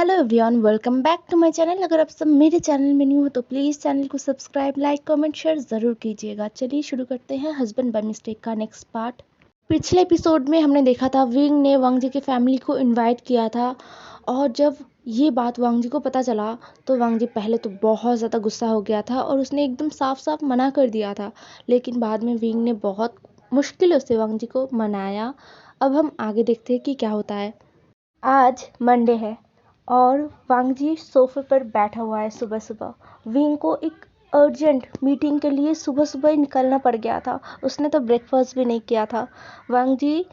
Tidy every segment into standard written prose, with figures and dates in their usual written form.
Hello everyone, welcome back to my channel. अगर आप सब मेरे चैनल में न्यू हो तो प्लीज़ चैनल को सब्सक्राइब, लाइक, कमेंट, शेयर ज़रूर कीजिएगा। चलिए शुरू करते हैं हस्बैंड बाय मिस्टेक का नेक्स्ट पार्ट। पिछले एपिसोड में हमने देखा था विंग ने वांग जी की फैमिली को इनवाइट किया था, और जब ये बात वांग जी को पता चला तो वांग जी पहले तो बहुत ज़्यादा गुस्सा हो गया था और उसने एकदम साफ साफ मना कर दिया था। लेकिन बाद में विंग ने बहुत मुश्किलों से वांग जी को मनाया। अब हम आगे देखते हैं कि क्या होता है। आज मंडे है और वांग जी सोफे पर बैठा हुआ है। सुबह सुबह विंग को एक अर्जेंट मीटिंग के लिए सुबह सुबह ही निकलना पड़ गया था। उसने तो ब्रेकफास्ट भी नहीं किया था। वांग जी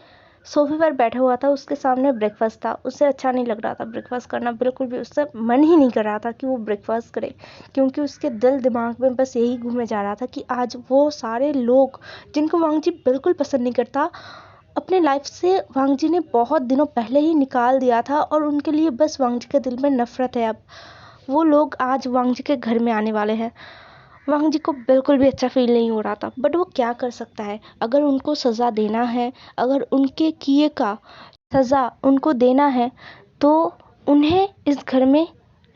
सोफे पर बैठा हुआ था, उसके सामने ब्रेकफास्ट था। उसे अच्छा नहीं लग रहा था ब्रेकफास्ट करना, बिल्कुल भी उससे मन ही नहीं कर रहा था कि वो ब्रेकफास्ट करे, क्योंकि उसके दिल दिमाग में बस यही घूमे जा रहा था कि आज वो सारे लोग जिनको वांग जी बिल्कुल पसंद नहीं करता, अपने लाइफ से वांग जी ने बहुत दिनों पहले ही निकाल दिया था और उनके लिए बस वांग जी के दिल में नफरत है। अब वो लोग आज वांग जी के घर में आने वाले हैं। वांग जी को बिल्कुल भी अच्छा फील नहीं हो रहा था, बट वो क्या कर सकता है। अगर उनको सज़ा देना है, अगर उनके किए का सज़ा उनको देना है, तो उन्हें इस घर में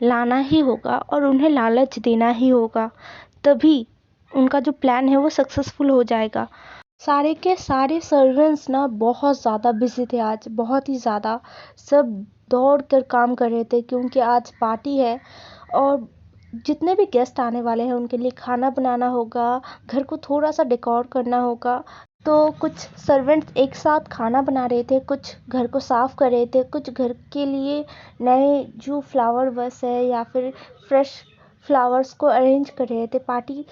लाना ही होगा और उन्हें लालच देना ही होगा। तभी उनका जो प्लान है वो सक्सेसफुल हो जाएगा। सारे के सारे सर्वेंट्स ना बहुत ज़्यादा बिजी थे आज, बहुत ही ज़्यादा। सब दौड़ कर काम कर रहे थे क्योंकि आज पार्टी है और जितने भी गेस्ट आने वाले हैं उनके लिए खाना बनाना होगा, घर को थोड़ा सा डेकोर करना होगा। तो कुछ सर्वेंट्स एक साथ खाना बना रहे थे, कुछ घर को साफ कर रहे थे, कुछ घर के लिए नए जो फ्लावर वस है या फिर फ्रेश फ्लावर्स को अरेंज कर रहे थे। पार्टी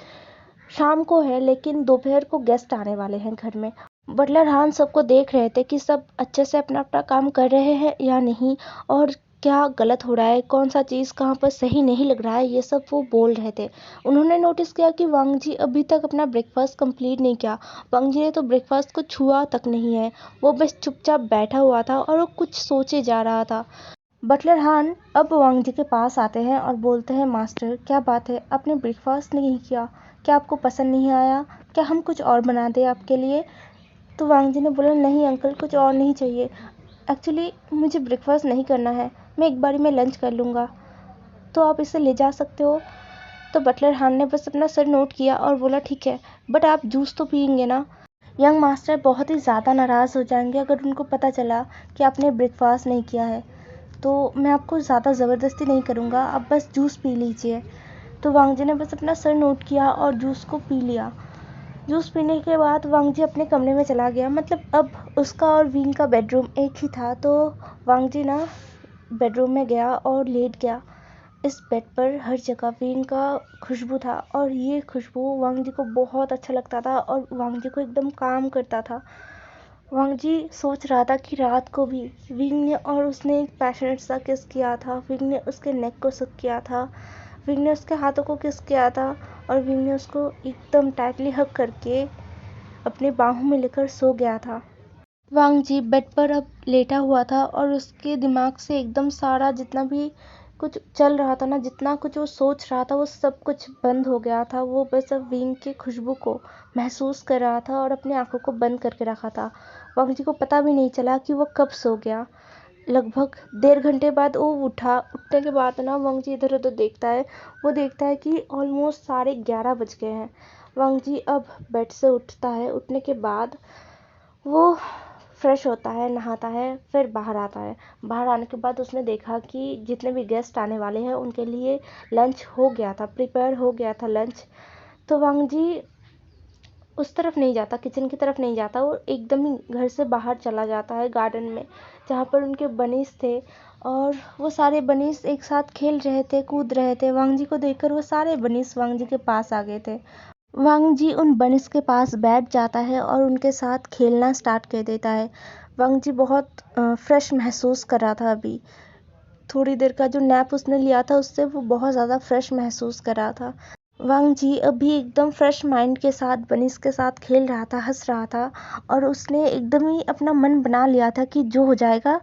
शाम को है लेकिन दोपहर को गेस्ट आने वाले हैं घर में। बटलर हान सबको देख रहे थे कि सब अच्छे से अपना अपना काम कर रहे हैं या नहीं, और क्या गलत हो रहा है, कौन सा चीज़ कहाँ पर सही नहीं लग रहा है, ये सब वो बोल रहे थे। उन्होंने नोटिस किया कि वांग जी अभी तक अपना ब्रेकफास्ट कंप्लीट नहीं किया। वांग जी ने तो ब्रेकफास्ट को छुआ तक नहीं है, वो बस चुपचाप बैठा हुआ था और वो कुछ सोचे जा रहा था। बटलर हान अब वांग जी के पास आते हैं और बोलते हैं, मास्टर क्या बात है, आपने ब्रेकफास्ट नहीं किया, क्या आपको पसंद नहीं आया, क्या हम कुछ और बना दें आपके लिए। तो वांग जी ने बोला, नहीं अंकल, कुछ और नहीं चाहिए, एक्चुअली मुझे ब्रेकफास्ट नहीं करना है, मैं एक बारी में लंच कर लूँगा, तो आप इसे ले जा सकते हो। तो बटलर हान ने बस अपना सर नोट किया और बोला, ठीक है, बट आप जूस तो पियेंगे ना। यंग मास्टर बहुत ही ज़्यादा नाराज़ हो जाएंगे अगर उनको पता चला कि आपने ब्रेकफास्ट नहीं किया है, तो मैं आपको ज़्यादा ज़बरदस्ती नहीं करूँगा, आप बस जूस पी लीजिए। तो वांग जी ने बस अपना सर नोट किया और जूस को पी लिया। जूस पीने के बाद वांग जी अपने कमरे में चला गया। मतलब अब उसका और विंग का बेडरूम एक ही था, तो वांग जी ना बेडरूम में गया और लेट गया। इस बेड पर हर जगह विंग का खुशबू था और ये खुशबू वांग जी को बहुत अच्छा लगता था और वांग जी को एकदम काम करता था। वांग जी सोच रहा था कि रात को भी विंग ने और उसने एक पैशनेट सा किस किया था, विंग ने उसके नेक को सुक किया था, विंग ने उसके हाथों को किस किया था और विंग ने उसको एकदम टाइटली हग करके अपने बाहों में लेकर सो गया था। वांग जी बेड पर अब लेटा हुआ था और उसके दिमाग से एकदम सारा जितना भी कुछ चल रहा था ना, जितना कुछ वो सोच रहा था, वो सब कुछ बंद हो गया था। वो बस अब विंग की खुशबू को महसूस कर रहा था और अपनी आंखों को बंद करके रखा था। वांग जी को पता भी नहीं चला कि वो कब सो गया। लगभग 1.5 घंटे बाद वो उठा। उठने के बाद ना वांग जी इधर उधर देखता है। वो देखता है कि ऑलमोस्ट 11:30 बज गए हैं। वांग जी अब बेड से उठता है। उठने के बाद वो फ्रेश होता है, नहाता है, फिर बाहर आता है। बाहर आने के बाद उसने देखा कि जितने भी गेस्ट आने वाले हैं उनके लिए लंच हो गया था, प्रिपेयर हो गया था लंच। तो वांग जी उस तरफ नहीं जाता, किचन की तरफ नहीं जाता, वो एकदम ही घर से बाहर चला जाता है गार्डन में, जहाँ पर उनके बनीस थे और वो सारे बनीस एक साथ खेल रहे थे, कूद रहे थे। वांग जी को देखकर वो सारे बनीस वांग जी के पास आ गए थे। वांग जी उन बनीस के पास बैठ जाता है और उनके साथ खेलना स्टार्ट कर देता है। वांग जी बहुत फ्रेश महसूस कर रहा था। अभी थोड़ी देर का जो नैप उसने लिया था उससे वो बहुत ज़्यादा फ्रेश महसूस कर रहा था। वांग जी अभी एकदम फ्रेश माइंड के साथ बनीस के साथ खेल रहा था, हंस रहा था और उसने एकदम ही अपना मन बना लिया था कि जो हो जाएगा,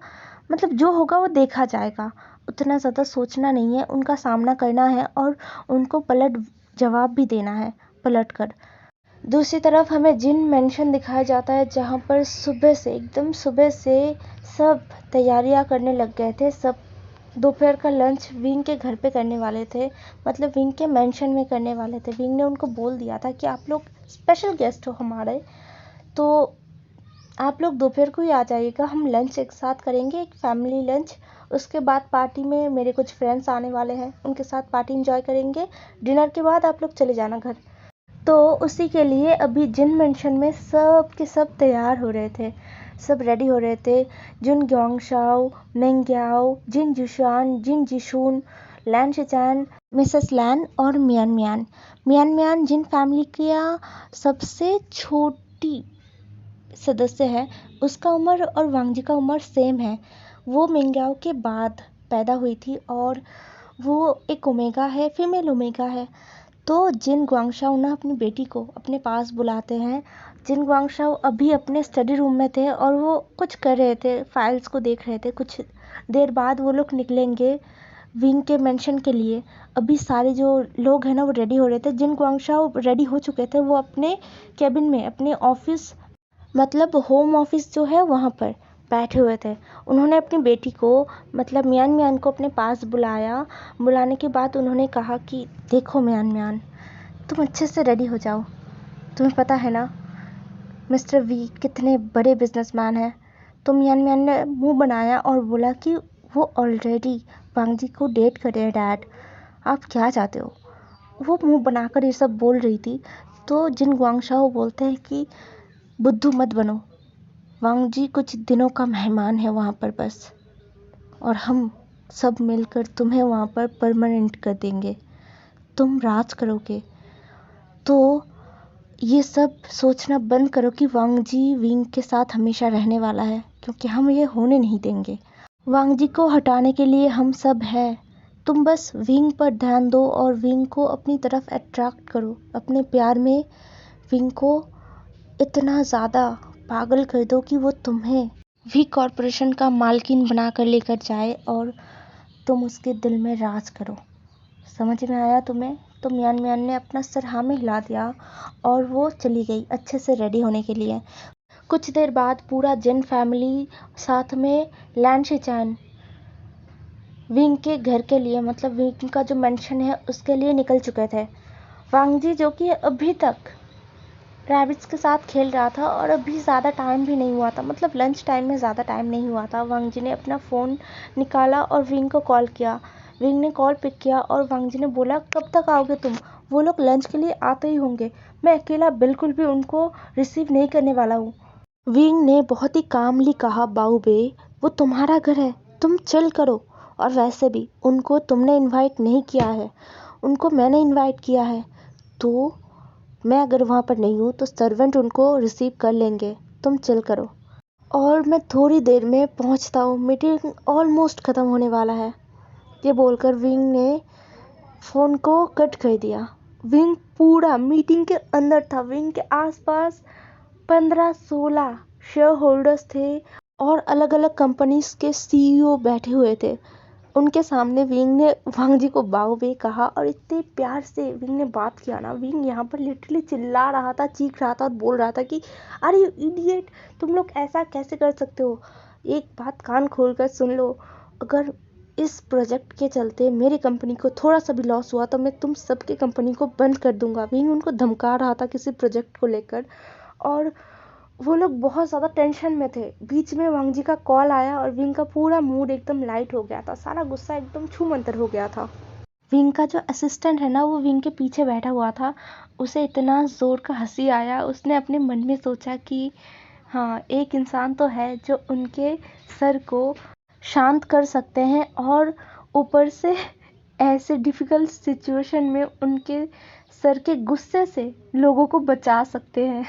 मतलब जो होगा वो देखा जाएगा, उतना ज़्यादा सोचना नहीं है, उनका सामना करना है और उनको पलट जवाब भी देना है पलट कर। दूसरी तरफ हमें जिन मेंशन दिखाया जाता है जहाँ पर सुबह से एकदम सुबह से सब तैयारियां करने लग गए थे। सब दोपहर का लंच विंग के घर पे करने वाले थे, मतलब विंग के मेंशन में करने वाले थे। विंग ने उनको बोल दिया था कि आप लोग स्पेशल गेस्ट हो हमारे, तो आप लोग दोपहर को ही आ जाइएगा, हम लंच एक साथ करेंगे, एक फैमिली लंच। उसके बाद पार्टी में मेरे कुछ फ्रेंड्स आने वाले हैं, उनके साथ पार्टी एंजॉय करेंगे। डिनर के बाद आप लोग चले जाना घर। तो उसी के लिए अभी जिन मेंशन में सब के सब तैयार हो रहे थे, सब रेडी हो रहे थे। जुन ग्योंगशाओ, मेंग्याओ, जिन जुशान, जिन जिशून, लैन शिचान, मिसेस लैन और मियान मियान। मियान मियान जिन फैमिली की सबसे छोटी सदस्य है, उसका उम्र और वांगजी का उम्र सेम है। वो मिंग्याओ के बाद पैदा हुई थी और वो एक ओमेगा है, फीमेल ओमेगा है। तो जिन ग्वांगशाओ ना अपनी बेटी को अपने पास बुलाते हैं। जिन ग्वांगशाओ अभी अपने स्टडी रूम में थे और वो कुछ कर रहे थे, फाइल्स को देख रहे थे। कुछ देर बाद वो लोग निकलेंगे विंग के मेंशन के लिए। अभी सारे जो लोग हैं ना वो रेडी हो रहे थे। जिन ग्वांगशाओ रेडी हो चुके थे, वो अपने केबिन में, अपने ऑफिस मतलब होम ऑफिस जो है वहाँ पर बैठे हुए थे। उन्होंने अपनी बेटी को मतलब मियान मियान को अपने पास बुलाया। बुलाने के बाद उन्होंने कहा कि देखो मियान मियान, तुम अच्छे से रेडी हो जाओ। तुम्हें पता है ना मिस्टर वी कितने बड़े बिजनेसमैन हैं। तो मियान मियान ने मुंह बनाया और बोला कि वो ऑलरेडी वांगजी को डेट कर रहे हैं डैड, आप क्या चाहते हो। वो मुंह बनाकर ये सब बोल रही थी। तो जिन ग्वांगशाओ बोलते हैं कि बुद्धू मत बनो, वांगजी कुछ दिनों का मेहमान है वहाँ पर बस, और हम सब मिलकर तुम्हें वहाँ पर परमानेंट कर देंगे, तुम राज करोगे। तो ये सब सोचना बंद करो कि वांगजी विंग के साथ हमेशा रहने वाला है, क्योंकि हम ये होने नहीं देंगे। वांगजी को हटाने के लिए हम सब हैं। तुम बस विंग पर ध्यान दो और विंग को अपनी तरफ अट्रैक्ट करो। अपने प्यार में विंग को इतना ज़्यादा पागल कर दो कि वो तुम्हें वी कॉरपोरेशन का मालकिन बनाकर लेकर जाए और तुम उसके दिल में राज करो। समझ में आया तुम्हें? तो मियान मियान ने अपना सर हाँ में हिला दिया और वो चली गई अच्छे से रेडी होने के लिए। कुछ देर बाद पूरा जिन फैमिली साथ में लैन शिचैन विंग के घर के लिए, मतलब विंग का जो मेंशन है उसके लिए निकल चुके थे। वांगजी जो कि अभी तक रैबिट्स के साथ खेल रहा था और अभी ज़्यादा टाइम भी नहीं हुआ था, मतलब लंच टाइम में ज़्यादा टाइम नहीं हुआ था। वांगजी ने अपना फ़ोन निकाला और विंग को कॉल किया। विंग ने कॉल पिक किया और वांगजी ने बोला कब तक आओगे तुम, वो लोग लंच के लिए आते ही होंगे, मैं अकेला बिल्कुल भी उनको रिसीव नहीं करने वाला हूँ। विंग ने बहुत ही कामली कहा बाऊबे, वो तुम्हारा घर है, तुम चिल करो। और वैसे भी उनको तुमने इनवाइट नहीं किया है, उनको मैंने इनवाइट किया है। तो मैं अगर वहाँ पर नहीं हूँ तो सर्वेंट उनको रिसीव कर लेंगे, तुम चिल करो। और मैं थोड़ी देर में पहुँचता हूँ, मीटिंग ऑलमोस्ट ख़त्म होने वाला है। ये बोलकर विंग ने फ़ोन को कट कर दिया। विंग पूरा मीटिंग के अंदर था। विंग के आसपास 15-16 शेयर होल्डर्स थे और अलग अलग कंपनीज के सीईओ बैठे हुए थे। उनके सामने विंग ने वांगजी को बाओबे कहा और इतने प्यार से विंग ने बात किया ना। विंग यहाँ पर लिटरली चिल्ला रहा था, चीख रहा था और बोल रहा था कि अरे यू इडियट, तुम लोग ऐसा कैसे कर सकते हो। एक बात कान खोल कर सुन लो, अगर इस प्रोजेक्ट के चलते मेरी कंपनी को थोड़ा सा भी लॉस हुआ तो मैं तुम सबकी कंपनी को बंद कर दूंगा। विंग उनको धमका रहा था किसी प्रोजेक्ट को लेकर और वो लोग बहुत ज़्यादा टेंशन में थे। बीच में वांगजी का कॉल आया और विंग का पूरा मूड एकदम लाइट हो गया था, सारा गुस्सा एकदम छूमंतर हो गया था। विंग का जो असिस्टेंट है ना, वो विंग के पीछे बैठा हुआ था। उसे इतना ज़ोर का हंसी आया, उसने अपने मन में सोचा कि हाँ, एक इंसान तो है जो उनके सर को शांत कर सकते हैं और ऊपर से ऐसे डिफ़िकल्ट सिचुएशन में उनके सर के गुस्से से लोगों को बचा सकते हैं।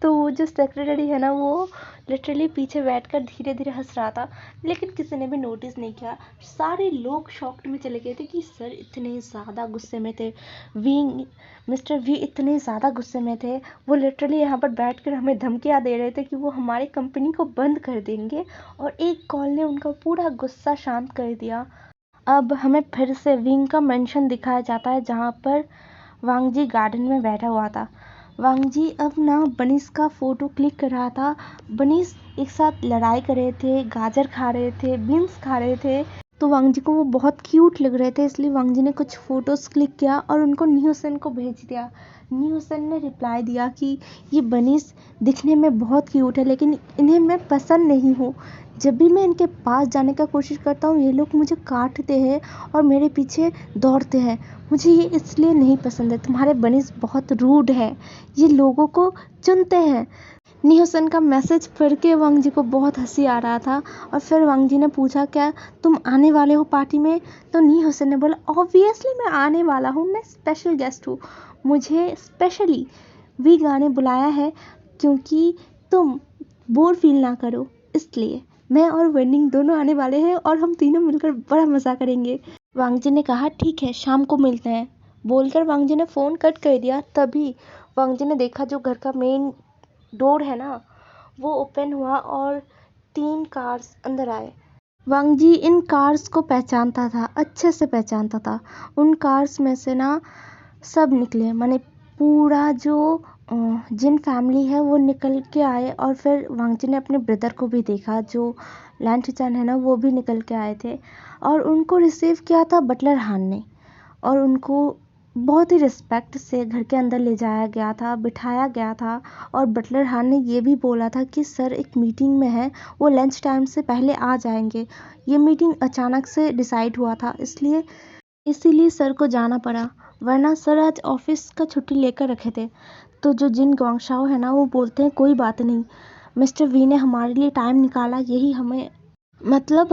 तो वो जो सेक्रेटरी है ना, वो लिटरली पीछे बैठकर धीरे धीरे हंस रहा था, लेकिन किसी ने भी नोटिस नहीं किया। सारे लोग शॉक्ड में चले गए थे कि सर इतने ज़्यादा गुस्से में थे, मिस्टर वी इतने ज़्यादा गुस्से में थे। वो लिटरली यहाँ पर बैठकर हमें धमकियाँ दे रहे थे कि वो हमारी कंपनी को बंद कर देंगे और एक कॉल ने उनका पूरा गुस्सा शांत कर दिया। अब हमें फिर से विंग का मेंशन दिखाया जाता है जहाँ पर वांगजी गार्डन में बैठा हुआ था। वांगजी अब ना बनीस का फ़ोटो क्लिक कर रहा था। बनीस एक साथ लड़ाई कर रहे थे, गाजर खा रहे थे, बीन्स खा रहे थे। तो वांग जी को वो बहुत क्यूट लग रहे थे, इसलिए वांग जी ने कुछ फ़ोटोज़ क्लिक किया और उनको नी हुसैन को भेज दिया। नी हुसैन ने रिप्लाई दिया कि ये बनीज़ दिखने में बहुत क्यूट है, लेकिन इन्हें मैं पसंद नहीं हूँ। जब भी मैं इनके पास जाने का कोशिश करता हूँ, ये लोग मुझे काटते हैं और मेरे पीछे दौड़ते हैं। मुझे ये इसलिए नहीं पसंद है। तुम्हारे बनीज़ बहुत रूड है, ये लोगों को चुनते हैं। नी हुसैन का मैसेज पढ़ के वांग जी को बहुत हंसी आ रहा था और फिर वांग जी ने पूछा, क्या तुम आने वाले हो पार्टी में? तो नी हुसैन ने बोला, ऑब्वियसली मैं आने वाला हूँ, मैं स्पेशल गेस्ट हूँ, मुझे स्पेशली वी गाने बुलाया है क्योंकि तुम बोर फील ना करो, इसलिए मैं और वेंडिंग दोनों आने वाले हैं और हम तीनों मिलकर बड़ा मज़ा करेंगे। वांग जी ने कहा, ठीक है, शाम को मिलते हैं। बोलकर वांग जी ने फ़ोन कट कर दिया। तभी वांग जी ने देखा जो घर का मेन डोर है ना, वो ओपन हुआ और 3 कार्स अंदर आए। वांग जी इन कार्स को पहचानता था, अच्छे से पहचानता था। उन कार्स में से ना सब निकले, माने पूरा जो जिन फैमिली है वो निकल के आए। और फिर वांग जी ने अपने ब्रदर को भी देखा, जो लैंटिचन है ना, वो भी निकल के आए थे और उनको रिसीव किया था बटलर हान ने। और उनको बहुत ही रिस्पेक्ट से घर के अंदर ले जाया गया था, बिठाया गया था। और बटलर हान ने ये भी बोला था कि सर एक मीटिंग में है, वो लंच टाइम से पहले आ जाएंगे। ये मीटिंग अचानक से डिसाइड हुआ था, इसीलिए सर को जाना पड़ा, वरना सर आज ऑफिस का छुट्टी लेकर रखे थे। तो जो जिन गुआंगशाओ है ना, वो बोलते हैं कोई बात नहीं, मिस्टर वी ने हमारे लिए टाइम निकाला, यही हमें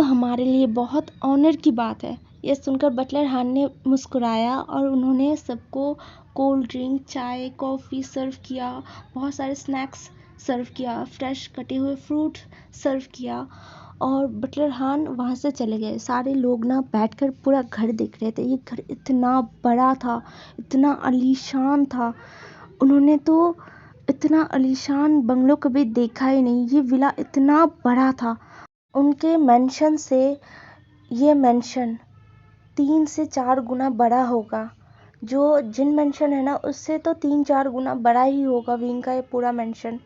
हमारे लिए बहुत ऑनर की बात है। ये सुनकर बटलर हान ने मुस्कुराया और उन्होंने सबको कोल्ड ड्रिंक, चाय, कॉफ़ी सर्व किया, बहुत सारे स्नैक्स सर्व किया, फ्रेश कटे हुए फ्रूट सर्व किया और बटलर हान वहाँ से चले गए। सारे लोग ना बैठकर पूरा घर देख रहे थे। ये घर इतना बड़ा था, इतना आलीशान था। उन्होंने तो इतना आलीशान बंगलो कभी देखा ही नहीं। ये विला इतना बड़ा था। उनके मेंशन से ये मेंशन 3 से 4 गुना बड़ा होगा। जो जिन मेंशन है ना, उससे तो 3-4 गुना बड़ा ही होगा विंग का ये पूरा मेंशन।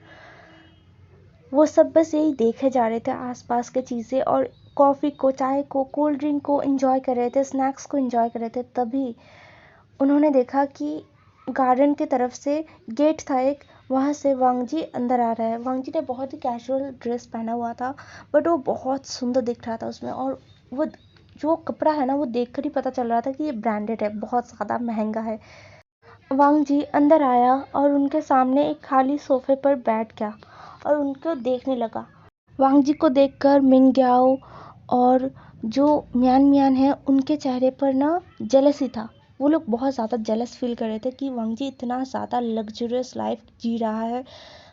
वो सब बस यही देखे जा रहे थे आसपास के चीज़ें और कॉफ़ी को, चाय को, कोल्ड ड्रिंक को एंजॉय कर रहे थे, स्नैक्स को एंजॉय कर रहे थे। तभी उन्होंने देखा कि गार्डन की तरफ से गेट था एक, वहाँ से वांग जी अंदर आ रहा है। वांग जी ने बहुत ही कैजुअल ड्रेस पहना हुआ था, बट वो बहुत सुंदर दिख रहा था उसमें। और वो जो कपड़ा है ना, वो देखकर ही पता चल रहा था कि ये ब्रांडेड है, बहुत ज़्यादा महंगा है। वांग जी अंदर आया और उनके सामने एक खाली सोफे पर बैठ गया और उनको देखने लगा। वांग जी को देखकर मिंग ग्याओ और जो म्यान म्यान है, उनके चेहरे पर ना जेलसी था। वो लोग बहुत ज़्यादा जेलस फील कर रहे थे कि वांग जी इतना ज़्यादा लग्जरियस लाइफ जी रहा है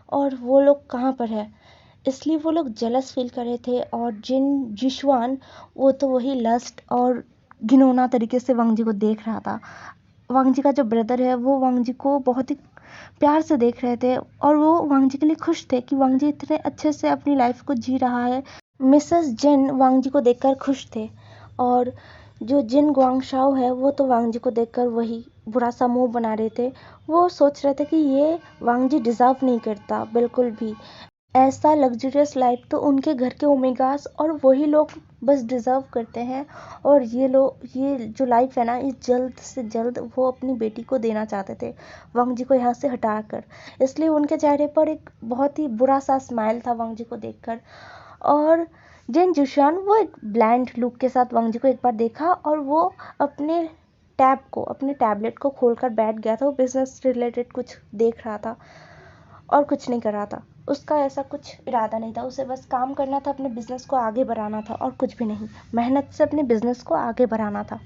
और वो लोग कहाँ पर है, इसलिए वो लोग जेलस फील कर रहे थे। और जिन जिशवान, वो तो वही लस्ट और घिनौना तरीके से वांग जी को देख रहा था। वांग जी का जो ब्रदर है, वो वांग जी को बहुत ही प्यार से देख रहे थे और वो वांग जी के लिए खुश थे कि वांग जी इतने अच्छे से अपनी लाइफ को जी रहा है। मिसेस जिन वांग जी को देखकर खुश थे और जो जिन गुआंगशाओ है, वो तो वांग जी को देखकर वही बुरा सा मुंह बना रहे थे। वो सोच रहे थे कि ये वांग जी डिजर्व नहीं करता बिल्कुल भी। ऐसा लग्जरियस लाइफ तो उनके घर के ओमेगास और वही लोग बस डिज़र्व करते हैं। और ये जो लाइफ है ना, ये जल्द से जल्द वो अपनी बेटी को देना चाहते थे, वांग जी को यहाँ से हटाकर। इसलिए उनके चेहरे पर एक बहुत ही बुरा सा स्माइल था वांग जी को देखकर। और जिन जुशान, वो एक ब्लैंड लुक के साथ वांग जी को एक बार देखा और वो अपने अपने टैबलेट को खोलकर बैठ गया था। वो बिजनेस रिलेटेड कुछ देख रहा था और कुछ नहीं कर रहा था। उसका ऐसा कुछ इरादा नहीं था, उसे बस काम करना था, अपने बिजनेस को आगे बढ़ाना था और कुछ भी नहीं। मेहनत से अपने बिजनेस को आगे बढ़ाना था।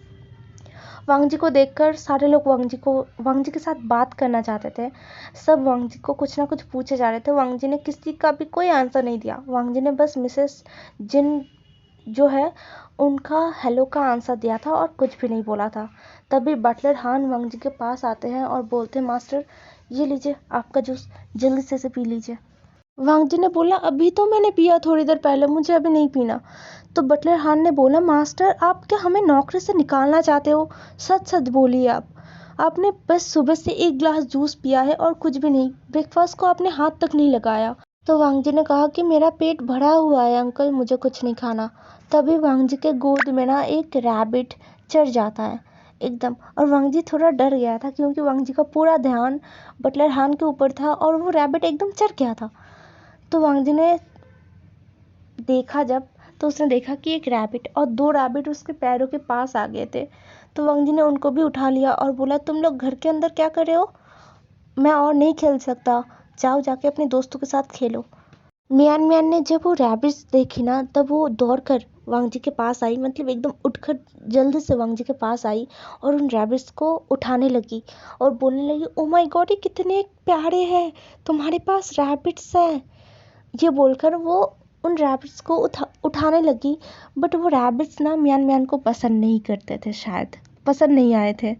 वांग जी को देखकर सारे लोग वांग जी के साथ बात करना चाहते थे। सब वांग जी को कुछ ना कुछ पूछे जा रहे थे। वांग जी ने किसी का भी कोई आंसर नहीं दिया। वांग जी ने बस मिसेस जिन जो है, उनका हेलो का आंसर दिया था और कुछ भी नहीं बोला था। तभी बटलर हान वांग जी के पास आते हैं और बोलते हैं, मास्टर ये लीजिए आपका जूस, जल्दी से इसे पी लीजिए। वांग जी ने बोला, अभी तो मैंने पिया थोड़ी देर पहले, मुझे अभी नहीं पीना। तो बटलर हान ने बोला, मास्टर आप क्या हमें नौकरी से निकालना चाहते हो? सच सच बोलिए। आपने बस सुबह से 1 गिलास जूस पिया है और कुछ भी नहीं। ब्रेकफास्ट को आपने हाथ तक नहीं लगाया। तो वांग जी ने कहा कि मेरा पेट भरा हुआ है अंकल, मुझे कुछ नहीं खाना। तभी वांग जी के गोद में ना एक रैबिट चढ़ जाता है एकदम, और वांग जी थोड़ा डर गया था क्योंकि वांग जी का पूरा ध्यान बटलर हान के ऊपर था और वो रैबिट एकदम चढ़ गया था। तो वांग जी ने देखा जब, तो उसने देखा कि एक रैबिट और दो रैबिट उसके पैरों के पास आ गए थे। तो वांग जी ने उनको भी उठा लिया और बोला, तुम लोग घर के अंदर क्या कर रहे हो? मैं और नहीं खेल सकता, जाओ जाके अपने दोस्तों के साथ खेलो। मियान मियान ने जब वो रैबिट्स देखी ना, तब वो दौड़कर वांग जी के पास आई, मतलब एकदम उठकर जल्दी से वांग जी के पास आई और उन रैबिट्स को उठाने लगी और बोलने लगी, ओ माय गॉड, ये कितने प्यारे हैं, तुम्हारे पास रैबिट्स हैं। ये बोलकर वो उन रैबिट्स को उठाने लगी, बट वो रैबिट्स ना मियान मियान को पसंद नहीं करते थे, शायद पसंद नहीं आए थे।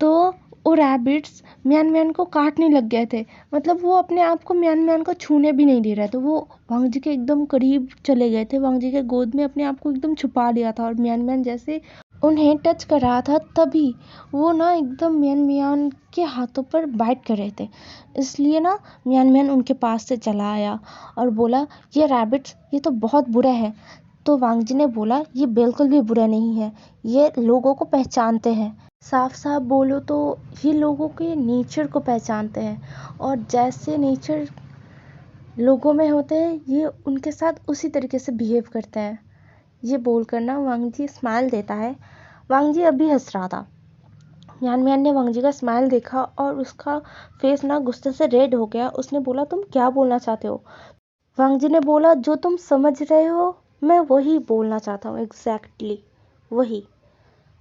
तो वो रैबिट्स मियान मियान को काटने लग गए थे, मतलब वो अपने आप को मियान मियान को छूने भी नहीं दे रहे थे। वो वांग जी के एकदम करीब चले गए थे, वांग जी के गोद में अपने आप को एकदम छुपा लिया था और मियान मियान जैसे उन्हें टच कर रहा था, तभी वो ना एकदम मियान मियान के हाथों पर बाइट कर रहे थे। इसलिए ना मियान मियान उनके पास से चला आया और बोला, ये रैबिट्स ये तो बहुत बुरा है। तो वांग जी ने बोला, ये बिल्कुल भी बुरा नहीं है, ये लोगों को पहचानते हैं। साफ साफ बोलो तो ये लोगों के नेचर को पहचानते हैं, और जैसे नेचर लोगों में होते हैं ये उनके साथ उसी तरीके से बिहेव करते हैं। ये बोलकर ना वांग जी स्माइल देता है। वांग जी अभी हंस रहा था। मियान मियान ने वांग जी का स्माइल देखा और उसका फेस ना गुस्से से रेड हो गया। उसने बोला, तुम क्या बोलना चाहते हो? वांग जी ने बोला, जो तुम समझ रहे हो मैं वही बोलना चाहता हूँ, एग्जैक्टली वही।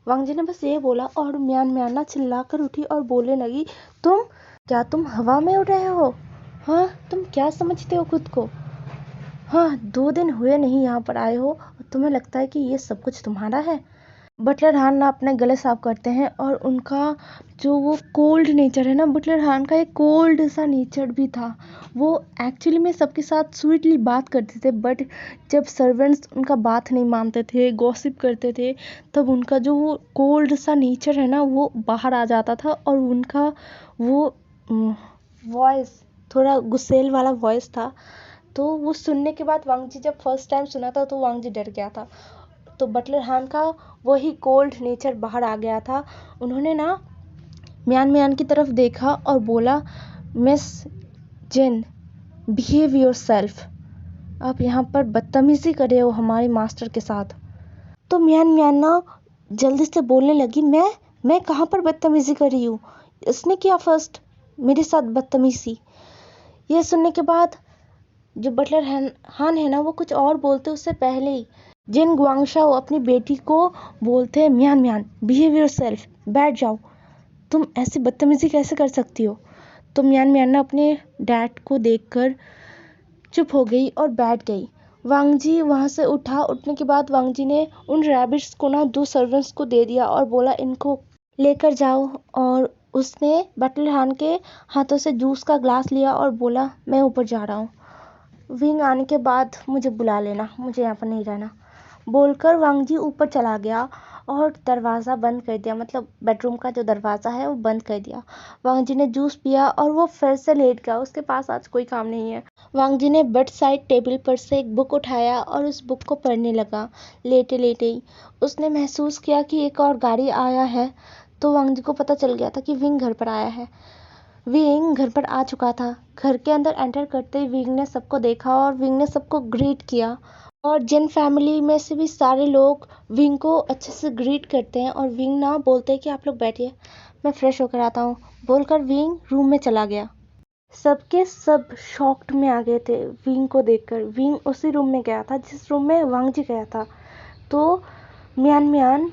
वांग जी ने बस ये बोला और मियान मियान ना चिल्लाकर उठी और बोलने लगी, तुम हवा में उड़ रहे हो? हाँ, तुम क्या समझते हो खुद को? हाँ, 2 दिन हुए नहीं यहाँ पर आए हो और तुम्हें लगता है कि ये सब कुछ तुम्हारा है? बटलर हान ना अपने गले साफ करते हैं और उनका जो वो कोल्ड नेचर है ना, बटलर हान का एक कोल्ड सा नेचर भी था। वो एक्चुअली में सबके साथ स्वीटली बात करते थे, बट जब सर्वेंट्स उनका बात नहीं मानते थे, गॉसिप करते थे, तब उनका जो वो कोल्ड सा नेचर है ना वो बाहर आ जाता था और उनका वो वॉइस थोड़ा गुस्सेल वाला वॉइस था। तो वो सुनने के बाद वांग जी जब फर्स्ट टाइम सुना था तो वांग जी डर गया था। तो बटलर हान का वही कोल्ड नेचर बाहर आ गया था। उन्होंने ना मियान मियान की तरफ देखा और बोला, मिस जिन, बिहेव योरसेल्फ। आप यहाँ पर बदतमीजी कर रहे हो हमारे मास्टर के साथ। तो मियान मियान ना जल्दी से बोलने लगी, मैं कहाँ पर बदतमीजी कर रही हूँ? इसने किया फर्स्ट मेरे साथ बदतमीजी। ये सुनने के बाद जो बटलर हान है ना वो कुछ और बोलते उससे पहले ही जिन गुआंगशाओ अपनी बेटी को बोलते हैं, मियान मियान बिहेव योरसेल्फ, बैठ जाओ, तुम ऐसी बदतमीजी कैसे कर सकती हो? तो मियान मियान ना अपने डैड को देखकर चुप हो गई और बैठ गई। वांग जी वहाँ से उठने के बाद वांग जी ने उन रैबिट्स को ना 2 सर्वेंट्स को दे दिया और बोला, इनको लेकर जाओ। और उसने बटलर हान के हाथों से जूस का ग्लास लिया और बोला, मैं ऊपर जा रहा हूँ, विंग आने के बाद मुझे बुला लेना, मुझे यहाँ पर नहीं रहना। बोलकर वांग जी ऊपर चला गया और दरवाज़ा बंद कर दिया, मतलब बेडरूम का जो दरवाज़ा है वो बंद कर दिया। वांग जी ने जूस पिया और वो फिर से लेट गया, उसके पास आज कोई काम नहीं है। वांग जी ने बेड साइड टेबल पर से एक बुक उठाया और उस बुक को पढ़ने लगा। लेटे लेटे ही उसने महसूस किया कि एक और गाड़ी आया है। तो वांग जी को पता चल गया था कि विंग घर पर आया है। विंग घर पर आ चुका था। घर के अंदर एंटर करते ही विंग ने सबको देखा और विंग ने सबको ग्रीट किया। और जिन फैमिली में से भी सारे लोग विंग को अच्छे से ग्रीट करते हैं और विंग ना बोलते हैं कि आप लोग बैठिए, मैं फ्रेश होकर आता हूँ, बोलकर विंग रूम में चला गया। सबके सब शॉक्ड में आ गए थे विंग को देखकर। विंग उसी रूम में गया था जिस रूम में वांग जी गया था। तो मियान मियान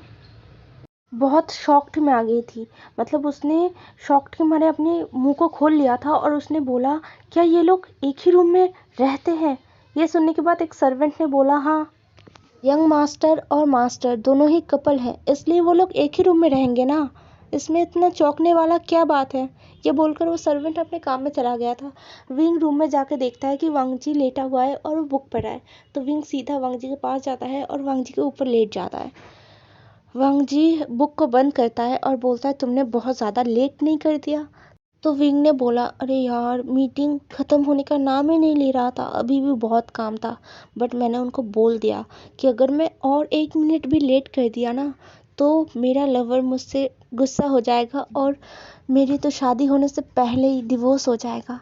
बहुत शॉक्ड में आ गई थी, मतलब उसने शॉक्ड के मारे अपने मुंह को खोल लिया था और उसने बोला, क्या ये लोग एक ही रूम में रहते हैं? ये सुनने के बाद एक सर्वेंट ने बोला, हाँ, यंग मास्टर और मास्टर दोनों ही कपल हैं, इसलिए वो लोग एक ही रूम में रहेंगे ना, इसमें इतना चौंकने वाला क्या बात है? ये बोलकर वो सर्वेंट अपने काम में चला गया था। विंग रूम में जाकर देखता है कि वांग जी लेटा हुआ है और वो बुक पढ़ रहा है। तो विंग सीधा वांग जी के पास जाता है और वांग जी के ऊपर लेट जाता है। वांग जी बुक को बंद करता है और बोलता है, तुमने बहुत ज़्यादा लेट नहीं कर दिया? तो विंग ने बोला, अरे यार मीटिंग ख़त्म होने का नाम ही नहीं ले रहा था, अभी भी बहुत काम था। बट मैंने उनको बोल दिया कि अगर मैं और 1 मिनट भी लेट कर दिया ना तो मेरा लवर मुझसे गुस्सा हो जाएगा और मेरी तो शादी होने से पहले ही डिवोर्स हो जाएगा।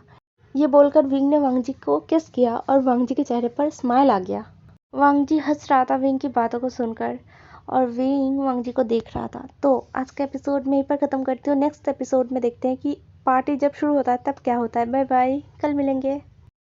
ये बोलकर विंग ने वांग जी को किस किया और वांग जी के चेहरे पर स्माइल आ गया। वांग जी हंस रहा था विंग की बातों को सुनकर और विंग वांग जी को देख रहा था। तो आज का एपिसोड में यहीं पर ख़त्म करती हूँ। नेक्स्ट एपिसोड में देखते हैं कि पार्टी जब शुरू होता है तब क्या होता है। बाय बाय, कल मिलेंगे।